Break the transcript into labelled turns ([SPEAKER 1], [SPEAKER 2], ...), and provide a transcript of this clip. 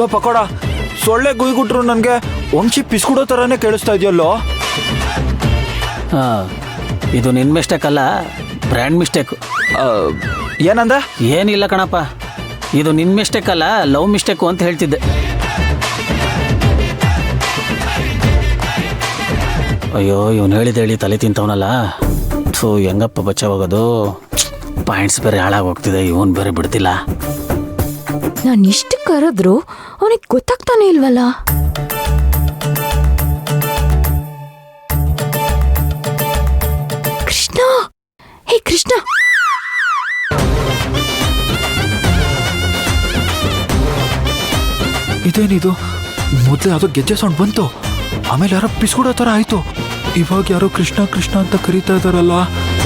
[SPEAKER 1] Low pakoda, ಸೊಳ್ಳೆ ಗುಯ್ಗುಟ್ರು ನನಗೆ ವಂಶಿ ಪಿಸ್ಕುಡೋ ಥರನೇ ಕೇಳಿಸ್ತಾ ಇದೆಯಲ್ಲೋ.
[SPEAKER 2] ಇದು ನಿನ್ನ ಮಿಸ್ಟೇಕ್ ಅಲ್ಲ, ಬ್ರ್ಯಾಂಡ್ ಮಿಸ್ಟೇಕು.
[SPEAKER 1] ಏನಂದ?
[SPEAKER 2] ಏನಿಲ್ಲ ಕಣಪ್ಪ, ಇದು ನಿನ್ನ ಮಿಸ್ಟೇಕ್ ಅಲ್ಲ, ಲವ್ ಮಿಸ್ಟೇಕು ಅಂತ ಹೇಳ್ತಿದ್ದೆ. ಅಯ್ಯೋ, ಇವನು ಹೇಳಿ ತಲೆ ತಿಂತವನಲ್ಲ. ಸೊ ಹೆಂಗಪ್ಪ ಬಚಾವಾಗೋದು? ಪಾಯಿಂಟ್ಸ್ ಬೇರೆ ಹಾಳಾಗೋಗ್ತಿದೆ, ಇವನು ಬೇರೆ ಬಿಡ್ತಿಲ್ಲ.
[SPEAKER 3] ನಾನು ಇಷ್ಟು ಕರೆದ್ರು ಅವನಿಗೆ ಗೊತ್ತಾಗ್ತಾನೆ ಇಲ್ವಲ್ಲ. ಕೃಷ್ಣ, ಹೇ ಕೃಷ್ಣ,
[SPEAKER 1] ಇದೇನಿದು? ಮೊದಲೇ ಯಾವುದೋ ಗೆಜ್ಜೆ ಸೌಂಡ್ ಬಂತು, ಆಮೇಲೆ ಯಾರೋ ಪಿಸ್ಕುಡೋ ಥರ ಆಯಿತು, ಇವಾಗ ಯಾರೋ ಕೃಷ್ಣ ಕೃಷ್ಣ ಅಂತ ಕರೀತಾ ಇದ್ದಾರಲ್ಲ.